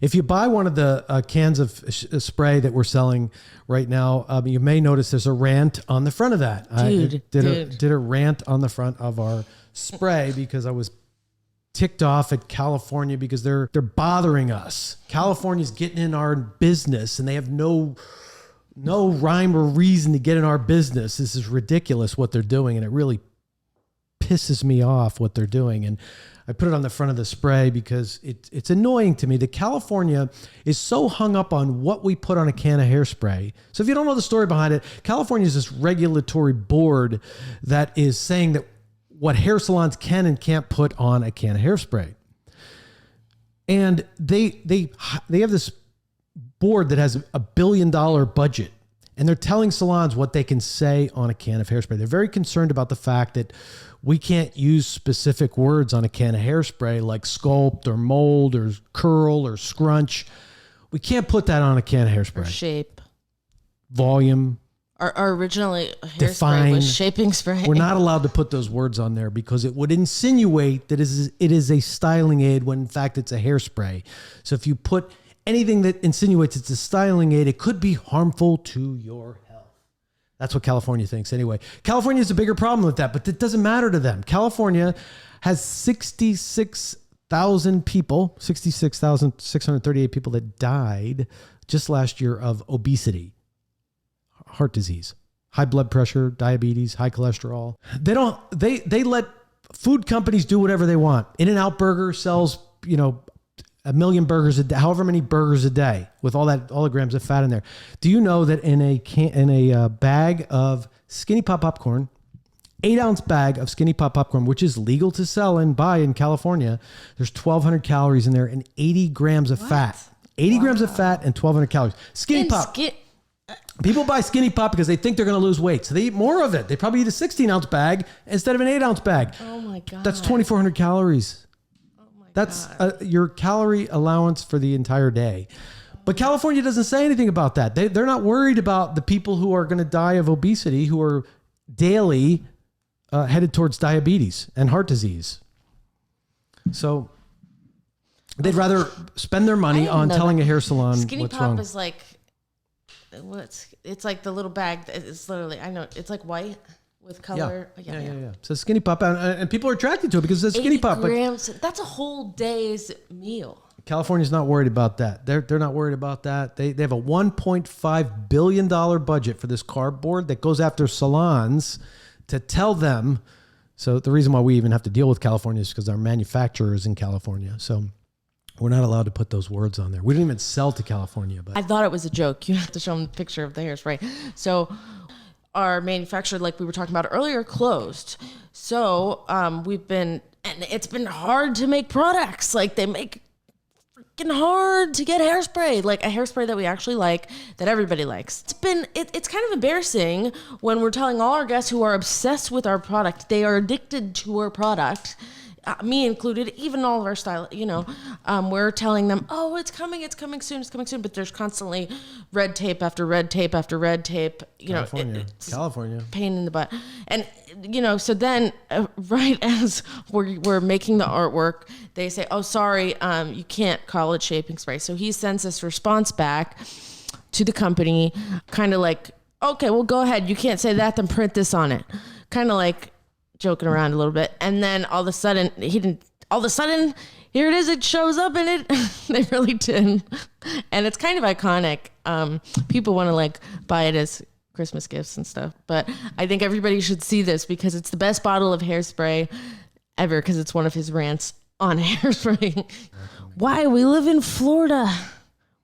If you buy one of the cans of spray that we're selling right now, you may notice there's a rant on the front of that. Dude, I did a rant on the front of our spray because I was ticked off at California because they're bothering us. California's getting in our business and they have no rhyme or reason to get in our business. This is ridiculous what they're doing, and it really pisses me off what they're doing. And I put it on the front of the spray because it's annoying to me that California is so hung up on what we put on a can of hairspray. So if you don't know the story behind it, California is this regulatory board that is saying that what hair salons can and can't put on a can of hairspray. And they have this board that has $1 billion budget, and they're telling salons what they can say on a can of hairspray. They're very concerned about the fact that we can't use specific words on a can of hairspray like sculpt or mold or curl or scrunch. We can't put that on a can of hairspray. Or shape. Volume. Our originally hairspray define, was shaping spray. We're not allowed to put those words on there because it would insinuate that it is a styling aid when in fact it's a hairspray. So if you put anything that insinuates it's a styling aid, it could be harmful to your health. That's what California thinks anyway. California has a bigger problem with that, but it doesn't matter to them. California has 66,000 people, 66,638 people that died just last year of obesity, heart disease, high blood pressure, diabetes, high cholesterol. They let food companies do whatever they want. In-N-Out Burger sells, 1 million burgers a day, however many burgers a day with all the grams of fat in there. Do you know that in a bag of Skinny Pop popcorn, 8-ounce bag of Skinny Pop popcorn, which is legal to sell and buy in California, there's 1,200 calories in there and 80 grams of fat. 80 grams of fat and 1,200 calories. Skinny Pop. People buy Skinny Pop because they think they're going to lose weight. So they eat more of it. They probably eat a 16-ounce bag instead of an 8-ounce bag. Oh my God. That's 2,400 calories. That's your calorie allowance for the entire day. But California doesn't say anything about that. They're not worried about the people who are going to die of obesity, who are daily headed towards diabetes and heart disease. So they'd rather spend their money on telling a hair salon Skinny what's Pop wrong. is like, it's like the little bag. It's literally, I know, it's like white. With color. Yeah. So Skinny Pop, and people are attracted to it because it's Skinny Pop. Grams, that's a whole day's meal. California's not worried about that. They're not worried about that. They have a $1.5 billion budget for this cardboard that goes after salons to tell them. So the reason why we even have to deal with California is because our manufacturer is in California. So we're not allowed to put those words on there. We don't even sell to California. But I thought it was a joke. You have to show them the picture of the hairspray. So our manufacturer, like we were talking about earlier, closed. So and it's been hard to make products. Like they make freaking hard to get hairspray, like a hairspray that we actually like, that everybody likes. It's kind of embarrassing when we're telling all our guests who are obsessed with our product, they are addicted to our product, me included, even all of our style, we're telling them, oh, it's coming soon. But there's constantly red tape after red tape after red tape, California, pain in the butt. And, so then right as we're making the artwork, they say, oh, sorry, you can't call it shaping spray. So he sends this response back to the company, kind of like, okay, well, go ahead. You can't say that, then print this on it. Kind of like, joking around a little bit, and then all of a sudden here it is, it shows up, and it they really did, and it's kind of iconic. People want to like buy it as Christmas gifts and stuff, but I think everybody should see this because it's the best bottle of hairspray ever, because it's one of his rants on hairspray. Why? We live in Florida.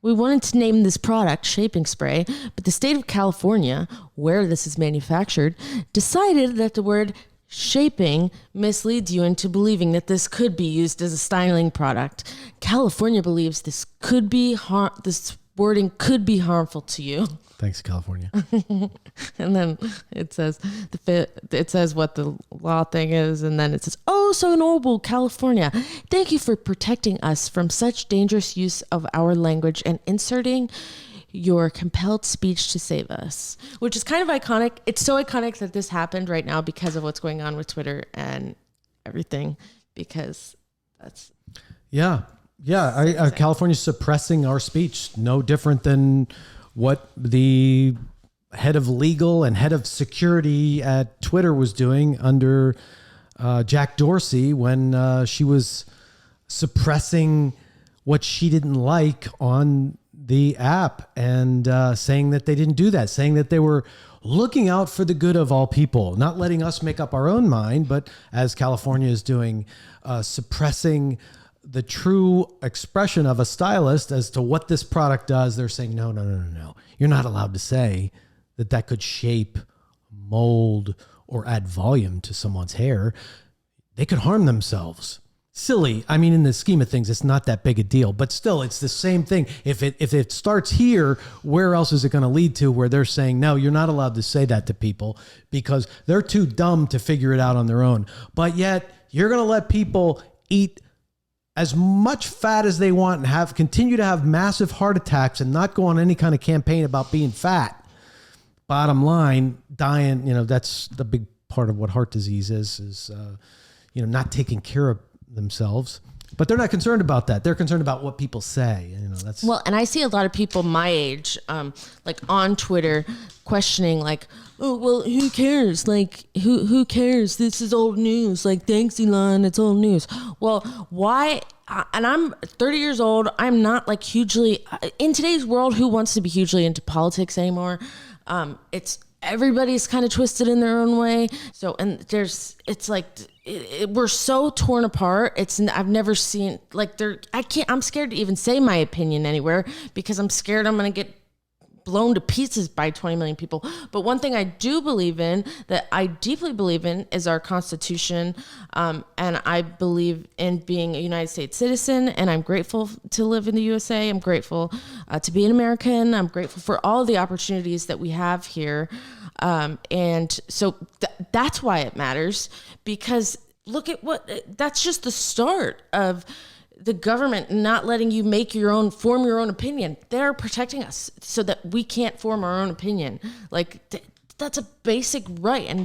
We wanted to name this product shaping spray, but the state of California, where this is manufactured, decided that the word shaping misleads you into believing that this could be used as a styling product. California believes this wording could be harmful to you. Thanks, California. And then it says what the law thing is, and then it says, "Oh, so noble California, thank you for protecting us from such dangerous use of our language and inserting your compelled speech to save us," which is kind of iconic. It's so iconic that this happened right now because of what's going on with Twitter and everything, because that's... Yeah. Yeah, California's suppressing our speech, no different than what the head of legal and head of security at Twitter was doing under Jack Dorsey when she was suppressing what she didn't like on the app and saying that they didn't do that, saying that they were looking out for the good of all people, not letting us make up our own mind, but as California is doing, suppressing the true expression of a stylist as to what this product does. They're saying, no. You're not allowed to say that could shape, mold, or add volume to someone's hair. They could harm themselves. Silly. I mean, in the scheme of things, it's not that big a deal, but still, it's the same thing. If it starts here, where else is it going to lead to where they're saying, no, you're not allowed to say that to people because they're too dumb to figure it out on their own. But yet you're going to let people eat as much fat as they want and continue to have massive heart attacks and not go on any kind of campaign about being fat. Bottom line, dying, that's the big part of what heart disease is not taking care of themselves. But they're not concerned about that. They're concerned about what people say. Well, and I see a lot of people my age, like on Twitter, questioning, like, oh, well, who cares? Like, who cares? This is old news. Like, thanks, Elon. It's old news. Well, why? And I'm 30 years old. I'm not like hugely in today's world. Who wants to be hugely into politics anymore? Everybody's kind of twisted in their own way. So, and we're so torn apart. I've never seen I'm scared to even say my opinion anywhere because I'm scared I'm going to get blown to pieces by 20 million people. But one thing I do believe in, that I deeply believe in, is our Constitution. And I believe in being a United States citizen, and I'm grateful to live in the USA. I'm grateful to be an American. I'm grateful for all the opportunities that we have here. And so that's why it matters, because look at that's just the start of the government not letting you form your own opinion. They're protecting us so that we can't form our own opinion. Like that's a basic right. And